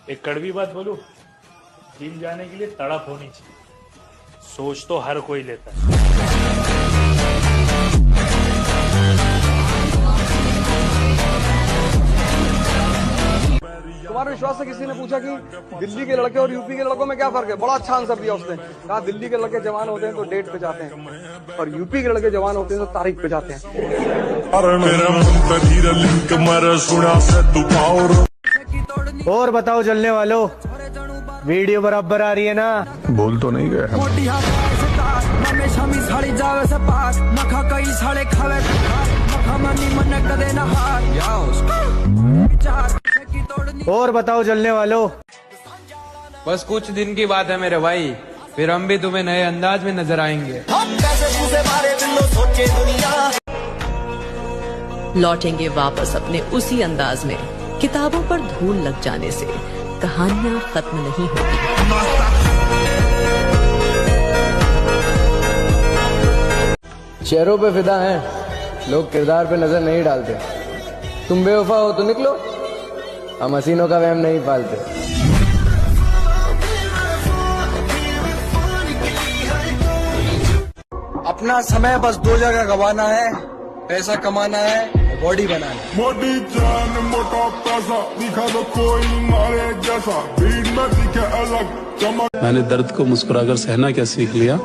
एक कड़वी बात बोलूं, जिम जाने के लिए तड़प होनी चाहिए। सोच तो हर कोई लेता है। तुम्हारे विश्वास से किसी ने पूछा कि दिल्ली के लड़के और यूपी के लड़कों में क्या फर्क है? बड़ा अच्छा आंसर दिया उसने। कहा दिल्ली के लड़के जवान होते हैं तो डेट पे जाते हैं और यूपी के लड़के जवान होते हैं तो तारीख पे जाते हैं। और बताओ जलने वालों, वीडियो बराबर आ रही है ना? बोल तो नहीं गए और बताओ जलने वालों। बस कुछ दिन की बात है मेरे भाई, फिर हम भी तुम्हें नए अंदाज में नजर आएंगे। लौटेंगे वापस अपने उसी अंदाज में। किताबों पर धूल लग जाने से कहानियां खत्म नहीं होती। चेहरों पे फिदा हैं, लोग किरदार पे नजर नहीं डालते। तुम बेवफा हो तो निकलो, हम हसीनों का वहम नहीं पालते। अपना समय बस दो जगह गवाना है, पैसा कमाना है, बॉडी बनाना है। मोटी जान मोटा पैसा दिखा दो कोई मारे जैसा, भीड़ में दिखे अलग चमक। मैंने दर्द को मुस्कुराकर सहना क्या सीख लिया।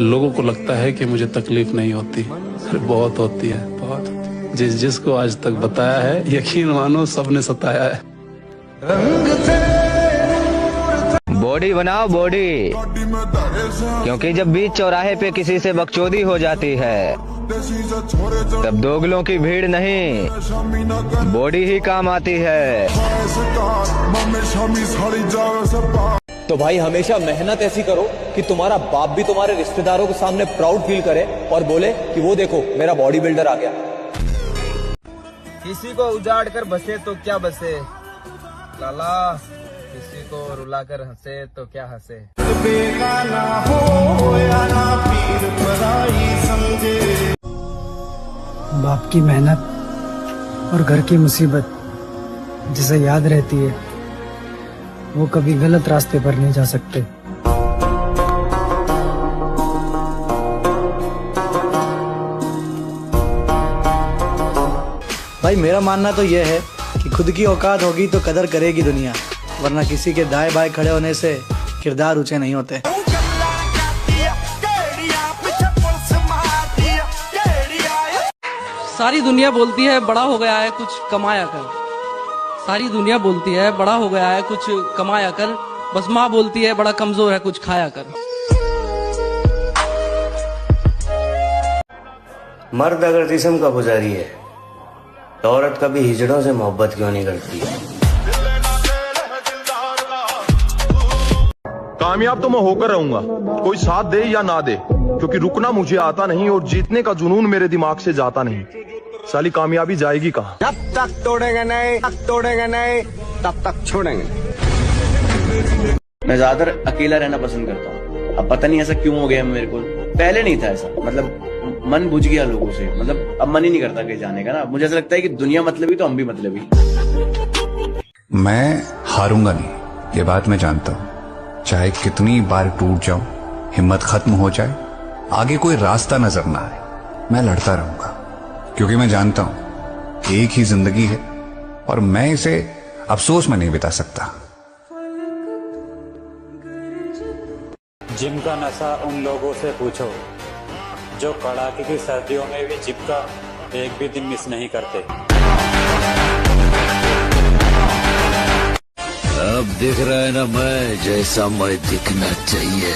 लोगों को लगता है कि मुझे तकलीफ नहीं होती, अरे बहुत होती है, बहुत होती है। जिसको आज तक बताया है, यकीन मानो सबने सताया है। बॉडी बनाओ बॉडी, क्योंकि जब बीच चौराहे पे किसी से बकचोदी हो जाती है तब दोगलों की भीड़ नहीं, बॉडी ही काम आती है। तो भाई हमेशा मेहनत ऐसी करो कि तुम्हारा बाप भी तुम्हारे रिश्तेदारों के सामने प्राउड फील करे और बोले कि वो देखो मेरा बॉडी बिल्डर आ गया। किसी को उजाड़ कर बसे तो क्या बसे लाला, किसी को रुला कर हंसे तो क्या हंसे। बाप की मेहनत और घर की मुसीबत जिसे याद रहती है, वो कभी गलत रास्ते पर नहीं जा सकते। भाई मेरा मानना तो यह है कि खुद की औकात होगी तो कदर करेगी दुनिया, वरना किसी के दाएं बाएं खड़े होने से किरदार ऊंचे नहीं होते। सारी दुनिया बोलती है बड़ा हो गया है कुछ कमाया कर, सारी दुनिया बोलती है बड़ा हो गया है कुछ कमाया कर, बस माँ बोलती है बड़ा कमजोर है कुछ खाया कर। मर्द अगर जिस्म का पुजारी है तो औरत कभी हिजड़ों से मोहब्बत क्यों नहीं करती? कामयाब तो मैं होकर रहूंगा, कोई साथ दे या ना दे, क्योंकि रुकना मुझे आता नहीं और जीतने का जुनून मेरे दिमाग से जाता नहीं। साली कामयाबी जाएगी कहाँ? जब तक तोड़ेंगे नहीं, तब तक छोड़ेंगे। मैं ज्यादातर अकेला रहना पसंद करता हूँ। अब पता नहीं ऐसा क्यों हो गया मेरे को, पहले नहीं था ऐसा, मतलब मन बुझ गया लोगों से, मतलब अब मन ही नहीं करता कहीं जाने का ना। मुझे ऐसा लगता है कि दुनिया मतलबी तो हम भी मतलबी। मैं हारूंगा नहीं, ये बात मैं जानता हूँ। चाहे कितनी बार टूट जाऊं, हिम्मत खत्म हो जाए, आगे कोई रास्ता नजर ना आए, मैं लड़ता रहूंगा, क्योंकि मैं जानता हूं एक ही जिंदगी है और मैं इसे अफसोस में नहीं बिता सकता। जिम का नशा उन लोगों से पूछो जो कड़ाके की सर्दियों में भी जिम का एक भी दिन मिस नहीं करते। अब दिख रहा है ना मैं जैसा मैं दिखना चाहिए।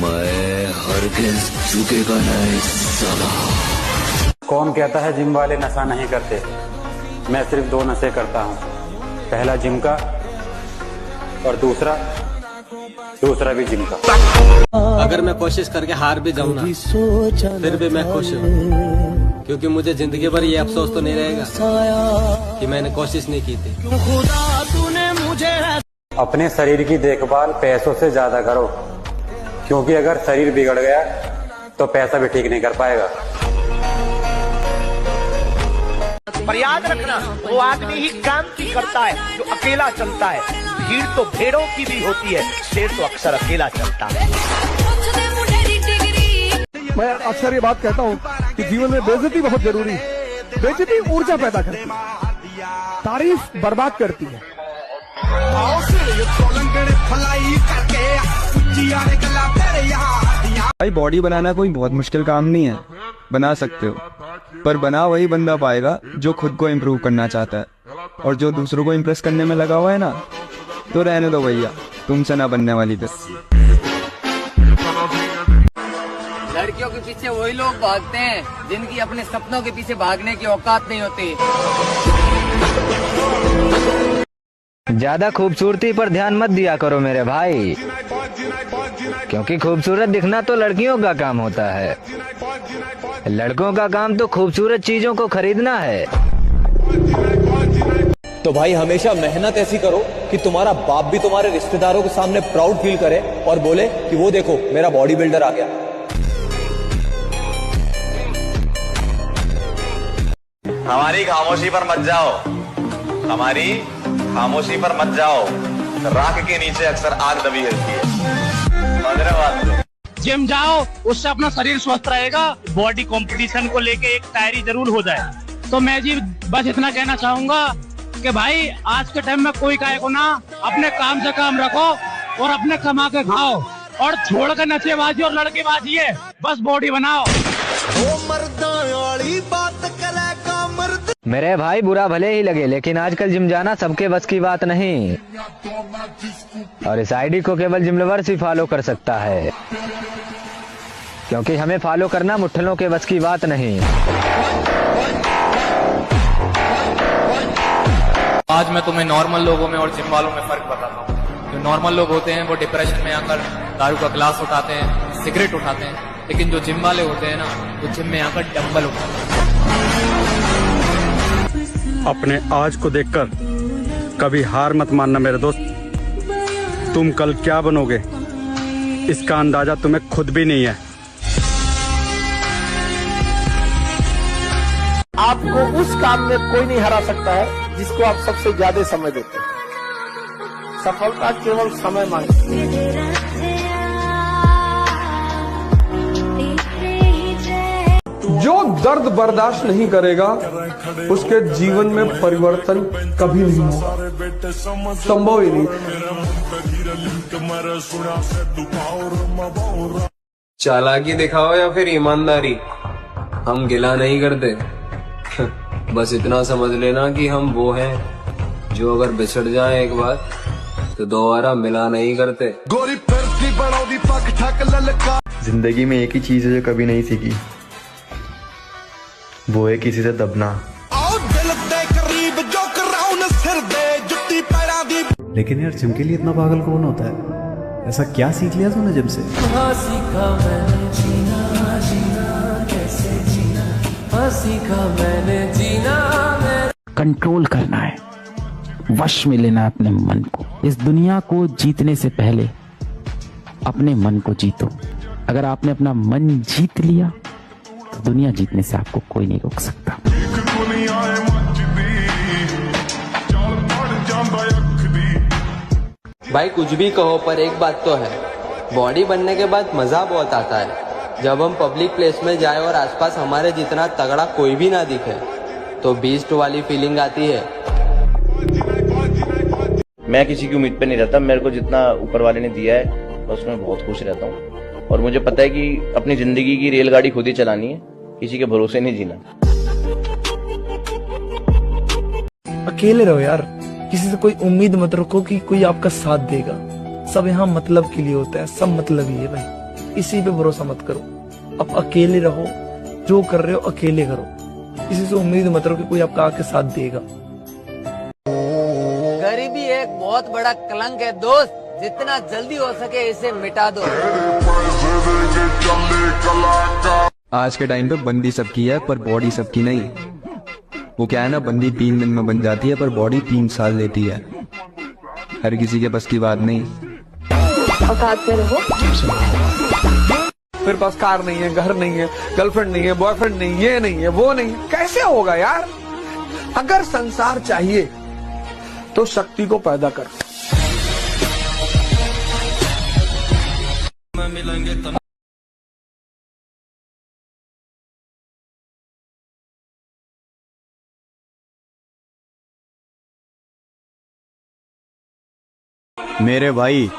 मैं हरगिज़ झुकेगा नहीं साला। कौन कहता है जिम वाले नशा नहीं करते? मैं सिर्फ दो नशे करता हूँ, पहला जिम का और दूसरा भी जिम का। अगर मैं कोशिश करके हार भी जाऊँ ना, फिर भी मैं खुश हूँ, क्योंकि मुझे जिंदगी भर ये अफसोस तो नहीं रहेगा कि मैंने कोशिश नहीं की थी। अपने शरीर की देखभाल पैसों से ज्यादा करो, क्योंकि अगर शरीर बिगड़ गया तो पैसा भी ठीक नहीं कर पाएगा। पर याद रखना, वो आदमी ही क्रांति करता है जो अकेला चलता है। भीड़ तो भेड़ों की भी होती है, शेर तो अक्सर अकेला चलता है। मैं अक्सर ये बात कहता हूँ कि जीवन में बेइज्जती बहुत जरूरी है। बेइज्जती ऊर्जा पैदा करती है, तारीफ बर्बाद करती है। भाई बॉडी बनाना कोई बहुत मुश्किल काम नहीं है, बना सकते हो, पर बना वही बंदा पाएगा जो खुद को इम्प्रूव करना चाहता है। और जो दूसरों को इम्प्रेस करने में लगा हुआ है ना, तो रहने दो भैया, तुमसे ना बनने वाली बस। लड़कियों के पीछे वही लोग भागते हैं जिनकी अपने सपनों के पीछे भागने की औकात नहीं होती। ज्यादा खूबसूरती पर ध्यान मत दिया करो मेरे भाई, क्योंकि खूबसूरत दिखना तो लड़कियों का काम होता है। लड़कों का काम तो खूबसूरत चीजों को खरीदना है। तो भाई हमेशा मेहनत ऐसी करो कि तुम्हारा बाप भी तुम्हारे रिश्तेदारों के सामने प्राउड फील करे और बोले कि वो देखो मेरा बॉडी बिल्डर आ गया। हमारी खामोशी पर मत जाओ, हमारी खामोशी पर मत जाओ। राख के नीचे अक्सर आग दबी रहती है। जिम जाओ, उससे अपना शरीर स्वस्थ रहेगा। बॉडी कंपटीशन को लेके एक तैयारी जरूर हो जाए। तो मैं जी बस इतना कहना चाहूंगा कि भाई आज के टाइम में कोई काहे को ना, अपने काम से काम रखो और अपने कमा के खाओ और छोड़ कर नशेबाजी और लड़केबाजी है, बस बॉडी बनाओ। मेरे भाई बुरा भले ही लगे, लेकिन आजकल जिम जाना सबके बस की बात नहीं, और इस आईडी को केवल जिम लवर्स ही फॉलो कर सकता है, क्योंकि हमें फॉलो करना मुट्ठलों के बस की बात नहीं। आज मैं तुम्हें नॉर्मल लोगों में और जिम वालों में फर्क बताता हूँ। जो नॉर्मल लोग होते हैं वो डिप्रेशन में आकर दारू का ग्लास उठाते हैं, सिगरेट उठाते हैं, लेकिन जो जिम वाले होते हैं ना, वो जिम में आकर डंबल उठाते हैं। अपने आज को देखकर कभी हार मत मानना मेरे दोस्त। तुम कल क्या बनोगे इसका अंदाजा तुम्हें खुद भी नहीं है। आपको उस काम में कोई नहीं हरा सकता है जिसको आप सबसे ज्यादा समय देते हैं। सफलता केवल समय मांगती है। जो दर्द बर्दाश्त नहीं करेगा उसके जीवन में परिवर्तन कभी नहीं होगा, संभव ही नहीं। चालाकी दिखाओ या फिर ईमानदारी, हम गिला नहीं करते। बस इतना समझ लेना कि हम वो हैं जो अगर बिछड़ जाए एक बार तो दोबारा मिला नहीं करते। जिंदगी में एक ही चीज है जो कभी नहीं सीखी, वो है किसी से दबना। लेकिन यार जिम के लिए इतना पागल कौन होता है? ऐसा क्या सीख लिया तूने जिम से? सीखा मैंने जीना, जीना कैसे जीना, सीखा मैंने जीना। कंट्रोल करना है, वश में लेना अपने मन को। इस दुनिया को जीतने से पहले अपने मन को जीतो। अगर आपने अपना मन जीत लिया तो दुनिया जीतने से आपको कोई नहीं रोक सकता। भाई कुछ भी कहो, पर एक बात तो है, बॉडी बनने के बाद मजा बहुत आता है। जब हम पब्लिक प्लेस में जाए और आसपास हमारे जितना तगड़ा कोई भी ना दिखे तो बीस्ट वाली फीलिंग आती है। मैं किसी की उम्मीद पे नहीं रहता। मेरे को जितना ऊपर वाले ने दिया है बस मैं बहुत खुश रहता हूँ, और मुझे पता है कि अपनी जिंदगी की रेलगाड़ी खुद ही चलानी है, किसी के भरोसे नहीं जीना। अकेले रहो यार, किसी से कोई उम्मीद मत रखो कि कोई आपका साथ देगा। सब यहाँ मतलब के लिए होता है, सब मतलब ही है भाई, इसी पे भरोसा मत करो। अब अकेले रहो, जो कर रहे हो अकेले करो, किसी से उम्मीद मत रखो कि कोई आपका आके साथ देगा। गरीबी एक बहुत बड़ा कलंक है दोस्त, जितना जल्दी हो सके इसे मिटा दो। आज के टाइम पे बंदी सबकी है पर बॉडी सबकी नहीं। वो क्या है ना, बंदी 3 दिन में बन जाती है पर बॉडी 3 साल लेती है। हर किसी के बस की बात नहीं। फिर पास कार नहीं है, घर नहीं है, गर्लफ्रेंड नहीं है, बॉयफ्रेंड नहीं, ये नहीं है, वो नहीं है, कैसे होगा यार? अगर संसार चाहिए तो शक्ति को पैदा कर। मेरे भाई,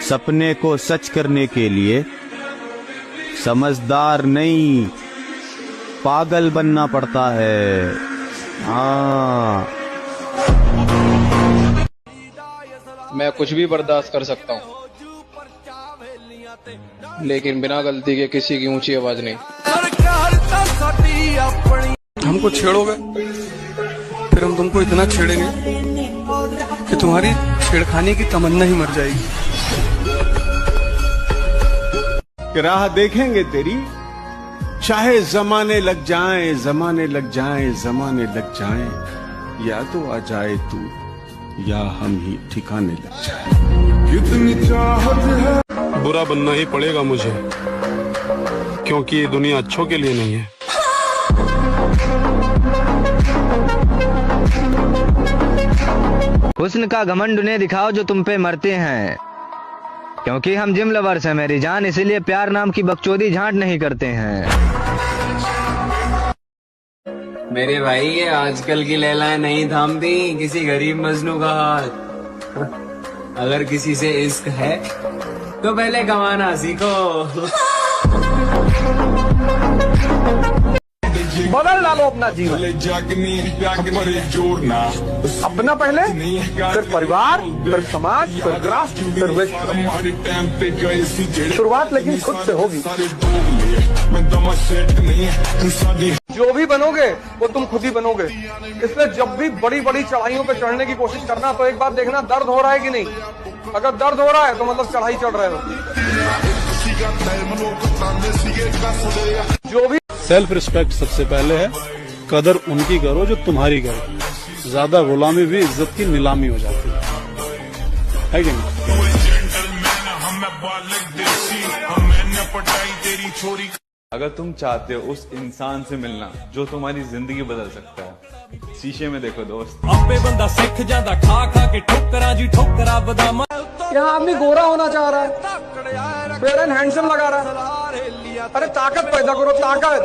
सपने को सच करने के लिए समझदार नहीं, पागल बनना पड़ता है। हाँ, मैं कुछ भी बर्दाश्त कर सकता हूँ, लेकिन बिना गलती के किसी की ऊंची आवाज नहीं। हमको छेड़ोगे फिर हम तुमको इतना छेड़ेंगे कि तुम्हारी छेड़खानी की तमन्ना ही मर जाएगी। राह देखेंगे तेरी, चाहे जमाने लग जाएं, जमाने लग जाएं, जमाने लग जाएं, या तो आ जाए तू या हम ही ठिकाने लग जाएं। कितनी चाहत है, बुरा बनना ही पड़ेगा मुझे, क्योंकि ये दुनिया अच्छों के लिए नहीं है। हुस्न का घमंड उन्हें दिखाओ जो तुम पे मरते हैं, क्योंकि हम जिम लवर्स हैं मेरी जान, इसीलिए प्यार नाम की बकचोदी झांट नहीं करते हैं। मेरे भाई, ये आजकल की लैलाएं नहीं थामती किसी गरीब मजनू का हाथ। अगर किसी से इश्क है तो पहले कमाना सीखो। बदल डालो अपना जीवन, अपना पहले, फिर परिवार, फिर समाज, फिर राष्ट्र, फिर विश्व। शुरुआत लेकिन खुद से होगी। जो भी बनोगे वो तुम खुद ही बनोगे। इसलिए जब भी बड़ी बड़ी चढ़ाइयों पे चढ़ने की कोशिश करना तो एक बात देखना, दर्द हो रहा है कि नहीं। अगर दर्द हो रहा है तो मतलब चढ़ाई चढ़ रहे हो। जो भी सेल्फ रिस्पेक्ट सबसे पहले है, कदर उनकी करो जो तुम्हारी करो। ज्यादा गुलामी भी इज्जत की नीलामी हो जाती है कि नहीं? अगर तुम चाहते हो उस इंसान से मिलना जो तुम्हारी जिंदगी बदल सकता है, शीशे में देखो दोस्त। आपे बंदा सीख जाता खा खा के ठोकरा जी ठोकरा बदाम। यहाँ आदमी गोरा होना चाह रहा है, फेयर एंड हैंडसम लगा रहा है। अरे ताकत पैदा करो, ताकत।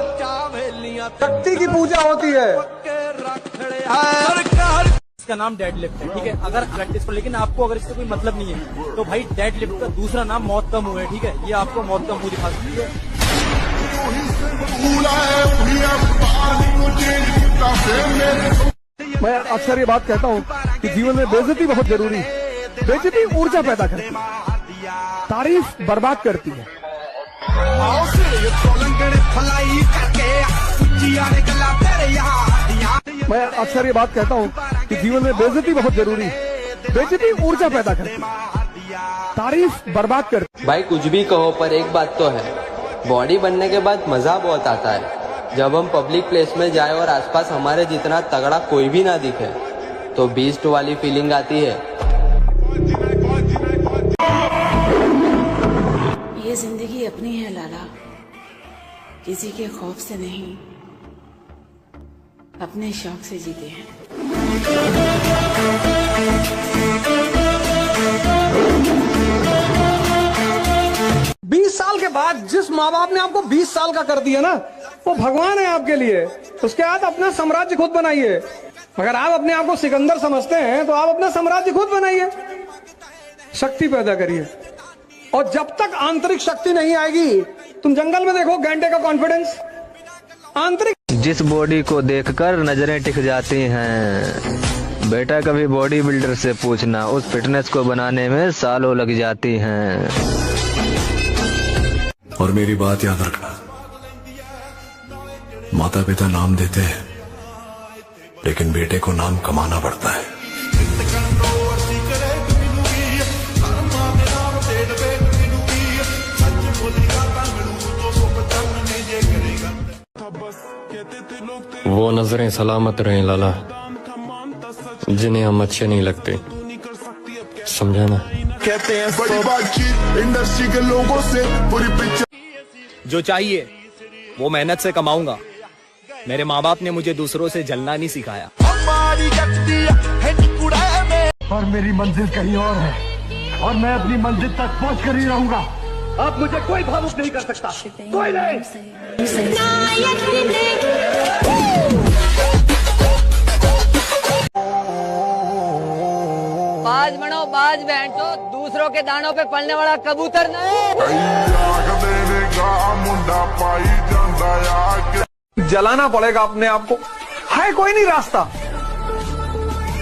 शक्ति की पूजा होती है। इसका नाम डेड लिफ्ट है, ठीक है। अगर प्रैक्टिस पर, लेकिन आपको अगर इससे कोई मतलब नहीं है तो भाई डेड लिफ्ट का दूसरा नाम मौत का मुंह है, ठीक है। ये आपको मौत का मुंह दिखा सकती है। मैं अक्सर ये बात कहता हूँ कि जीवन में बेइज्जती बहुत जरूरी है। बेइज्जती ऊर्जा पैदा करती है, तारीफ बर्बाद करती है। मैं अक्सर ये बात कहता हूँ कि जीवन में बेइज्जती बहुत जरूरी है। बेइज्जती ऊर्जा पैदा करती है, तारीफ बर्बाद करती। भाई कुछ भी कहो पर एक बात तो है, बॉडी बनने के बाद मजा बहुत आता है। जब हम पब्लिक प्लेस में जाए और आसपास हमारे जितना तगड़ा कोई भी ना दिखे तो बीस्ट वाली फीलिंग आती है। ये जिंदगी अपनी है लाला, किसी के खौफ से नहीं, अपने शौक से जीते हैं। 20 साल के बाद जिस माँ बाप ने आपको 20 साल का कर दिया ना, वो भगवान है आपके लिए। उसके बाद अपना साम्राज्य खुद बनाइए। अगर आप अपने आप को सिकंदर समझते हैं तो आप अपना साम्राज्य खुद बनाइए, शक्ति पैदा करिए। और जब तक आंतरिक शक्ति नहीं आएगी, तुम जंगल में देखो गैंडे का कॉन्फिडेंस, आंतरिक। जिस बॉडी को देखकर नजरें टिक जाती हैं, बेटा कभी बॉडी बिल्डर से पूछना, उस फिटनेस को बनाने में सालों लग जाती हैं। और मेरी बात याद रखना, माता पिता नाम देते हैं लेकिन बेटे को नाम कमाना पड़ता है। वो नजरें सलामत रहें लाला, जिन्हें हम अच्छे नहीं लगते, समझा ना। कहते हैं बड़ी बातचीत इंडस्ट्री के लोगों से, पूरी पिक्चर। जो चाहिए वो मेहनत से कमाऊंगा, मेरे माँ बाप ने मुझे दूसरों से जलना नहीं सिखाया। और मेरी मंजिल कहीं और है और मैं अपनी मंजिल तक पहुंच कर ही रहूंगा। अब मुझे कोई भावुक नहीं कर सकता, कोई नहीं। बाज बनो बाज बैठो, दूसरों के दानों पे पलने वाला कबूतर नहीं। जलाना पड़ेगा अपने आप को, है कोई नहीं रास्ता,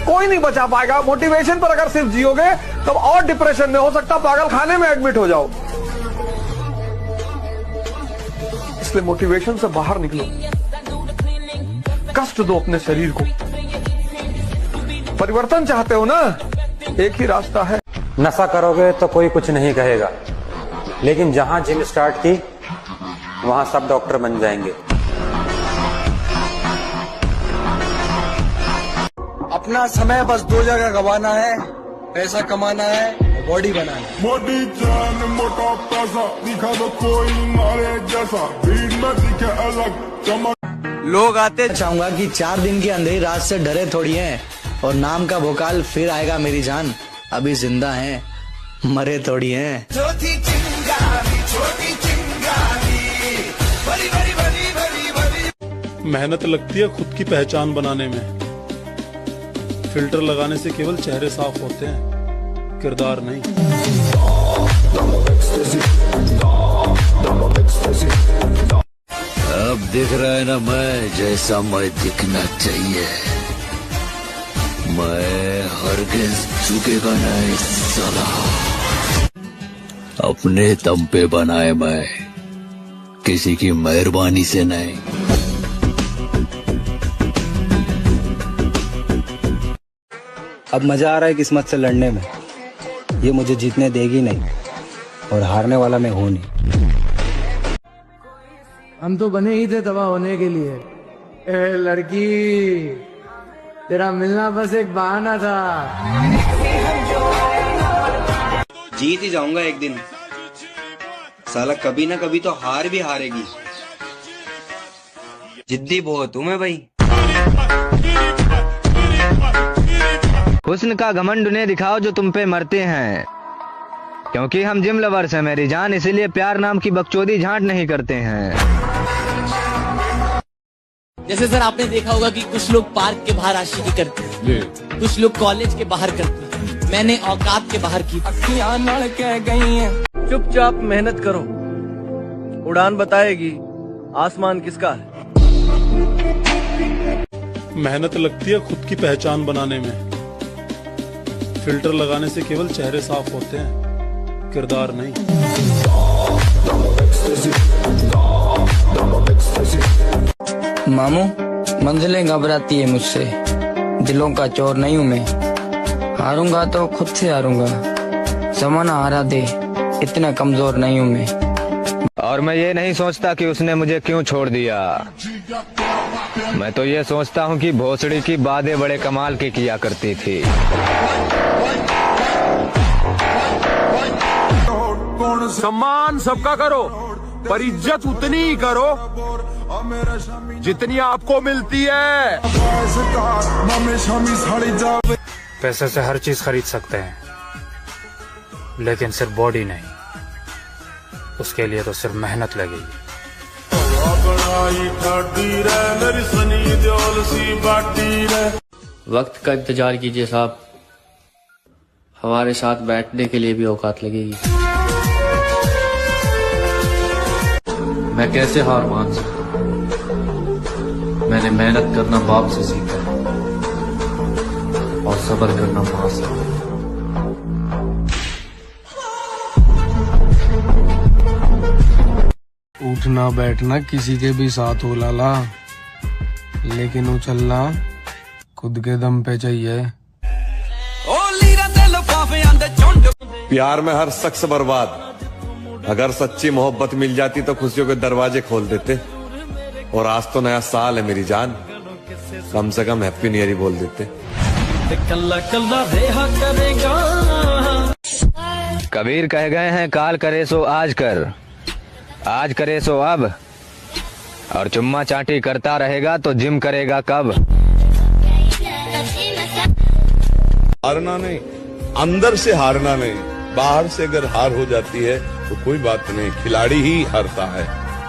कोई नहीं बचा पाएगा। मोटिवेशन पर अगर सिर्फ जियोगे तब और डिप्रेशन में, हो सकता पागल खाने में एडमिट हो जाओ। इसलिए मोटिवेशन से बाहर निकलो, कष्ट दो अपने शरीर को। परिवर्तन चाहते हो ना, एक ही रास्ता है। नशा करोगे तो कोई कुछ नहीं कहेगा, लेकिन जहां जिम स्टार्ट की वहां सब डॉक्टर बन जाएंगे। अपना समय बस दो जगह गवाना है, पैसा कमाना है, बॉडी बनाना है। मोटी जान मोटा पैसा दिखा दो कोई मारे जैसा, भीड़ में दिखे अलग चमक। लोग आते चाहूंगा कि 4 दिन की अंधेरी रात से डरे थोड़ी हैं, और नाम का भोकाल फिर आएगा मेरी जान। अभी जिंदा हैं, मरे थोड़ी हैं। छोटी चिंगारी, छोटी चिंगारी, बड़ी बड़ी बड़ी बड़ी बड़ी। मेहनत लगती है खुद की पहचान बनाने में। फिल्टर लगाने से केवल चेहरे साफ होते हैं, किरदार नहीं। अब दिख रहा है ना मैं जैसा मैं दिखना चाहिए। मैं हरगिज़ झुकेगा नहीं साला। अपने दम पे बनाए मैं, किसी की मेहरबानी से नहीं। अब मजा आ रहा है किस्मत से लड़ने में। ये मुझे जीतने देगी नहीं, और हारने वाला मैं हूं नहीं। हम तो बने ही थे तबाह होने के लिए। ए लड़की, तेरा मिलना बस एक बहाना था। जीत ही जाऊंगा एक दिन। साला कभी ना कभी तो हार भी हारेगी। जिद्दी बहुत हूं मैं भाई। हुस्न का घमंड उन्हें दिखाओ जो तुम पे मरते हैं, क्योंकि हम जिम लवर्स हैं मेरी जान, इसीलिए प्यार नाम की बकचोदी झांट नहीं करते हैं। जैसे सर आपने देखा होगा कि कुछ लोग पार्क के बाहर आशिकी करते हैं, कुछ लोग कॉलेज के बाहर करते हैं, मैंने औकात के बाहर की। अखियां नड़ के गई हैं। चुपचाप मेहनत करो, उड़ान बताएगी आसमान किसका है। मेहनत लगती है खुद की पहचान बनाने में। फिल्टर लगाने से केवल चेहरे साफ होते हैं, किरदार नहीं। मामू, मंजिलें घबराती है मुझसे, दिलों का चोर नहीं हूँ मैं। हारूंगा तो खुद से हारूंगा, जमाना हारा दे, इतना कमजोर नहीं हूँ मैं। और मैं ये नहीं सोचता कि उसने मुझे क्यों छोड़ दिया। मैं तो ये सोचता हूँ कि भोसड़ी की बातें बड़े कमाल की किया करती थी। सम्मान सबका करो, पर इज्जत उतनी ही करो जितनी आपको मिलती है। पैसे से हर चीज खरीद सकते हैं, लेकिन सिर्फ बॉडी नहीं। उसके लिए तो सिर्फ मेहनत लगेगी। वक्त का इंतजार कीजिए साहब, हमारे साथ बैठने के लिए भी औकात लगेगी। मैं कैसे हार मान सकता? मैंने मेहनत करना बाप से सीखा और सब्र करना मां से। उठना बैठना किसी के भी साथ हो लाला, लेकिन उछलना खुद के दम पे चाहिए। प्यार में हर शख्स बर्बाद। अगर सच्ची मोहब्बत मिल जाती तो खुशियों के दरवाजे खोल देते। और आज तो नया साल है मेरी जान, कम से कम हैप्पी न्यू ईयर ही बोल देते। कबीर कह गए हैं काल करे सो आज कर, आज करे सो अब, और चुम्मा चाटी करता रहेगा तो जिम करेगा कब? हारना नहीं, अंदर से हारना नहीं, बाहर से अगर हार हो जाती है तो कोई बात नहीं, खिलाड़ी ही हारता है,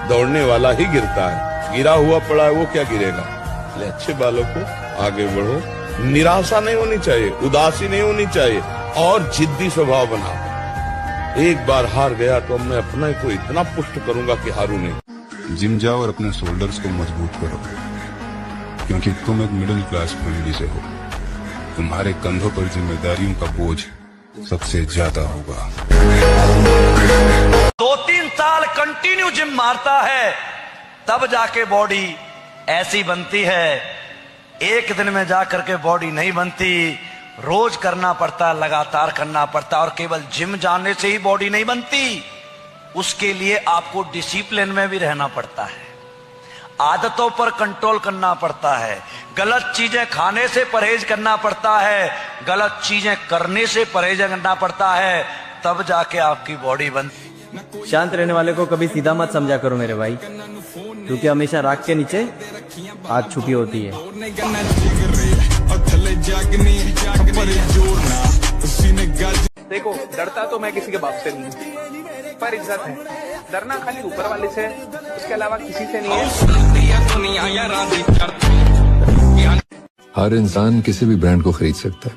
दौड़ने वाला ही गिरता है। गिरा हुआ पड़ा है वो क्या गिरेगा? इसलिए अच्छे बालों को आगे बढ़ो, निराशा नहीं होनी चाहिए, उदासी नहीं होनी चाहिए और जिद्दी स्वभाव बना। एक बार हार गया तो मैं अपने को इतना पुष्ट करूंगा कि हारू नहीं। जिम जाओ और अपने शोल्डर्स को मजबूत करो, क्योंकि तुम एक मिडिल क्लास फैमिली से हो। तुम्हारे कंधों पर जिम्मेदारियों का बोझ सबसे ज्यादा होगा। 2-3 साल कंटिन्यू जिम मारता है तब जाके बॉडी ऐसी बनती है। एक दिन में जाकर के बॉडी नहीं बनती, रोज करना पड़ता, लगातार करना पड़ता। और केवल जिम जाने से ही बॉडी नहीं बनती, उसके लिए आपको डिसिप्लिन में भी रहना पड़ता है, आदतों पर कंट्रोल करना पड़ता है, गलत चीजें खाने से परहेज करना पड़ता है, गलत चीजें करने से परहेज करना पड़ता है, तब जाके आपकी बॉडी बनती। शांत रहने वाले को कभी सीधा मत समझा करो मेरे भाई, क्योंकि हमेशा राख के नीचे आग छुपी होती है। देखो, डरता तो मैं किसी के बाप से नहीं हूँ, पर इज्जत है। डरना खाली ऊपर वाले से, उसके अलावा किसी से नहीं है। हर इंसान किसी भी ब्रांड को खरीद सकता है,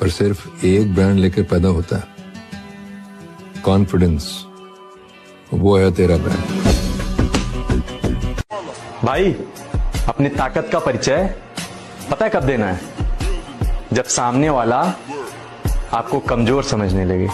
पर सिर्फ एक ब्रांड लेकर पैदा होता है। कॉन्फिडेंस, वो है तेरा ब्रांड। भाई, अपनी ताकत का परिचय पता है कब देना है? जब सामने वाला आपको कमजोर समझने लगे।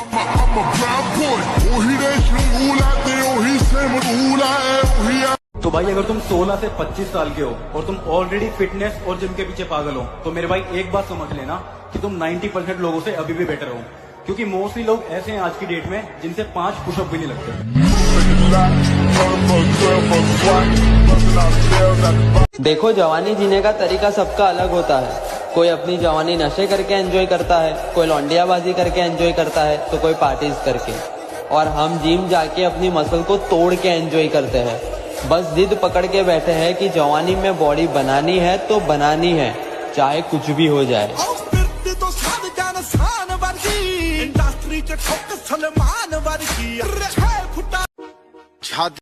तो भाई अगर तुम 16 से 25 साल के हो और तुम ऑलरेडी फिटनेस और जिम के पीछे पागल हो, तो मेरे भाई एक बात समझ लेना कि तुम 90% लोगों से अभी भी बेटर हो, क्योंकि मोस्टली लोग ऐसे हैं आज की डेट में जिनसे 5 पुशअप भी नहीं लगते। देखो, जवानी जीने का तरीका सबका अलग होता है। कोई अपनी जवानी नशे करके एंजॉय करता है, कोई लौंडियाबाजी करके एंजॉय करता है, तो कोई पार्टीज करके। और हम जिम जाके अपनी मसल को तोड़ के एंजॉय करते हैं। बस जिद पकड़ के बैठे हैं कि जवानी में बॉडी बनानी है तो बनानी है, चाहे कुछ भी हो जाए।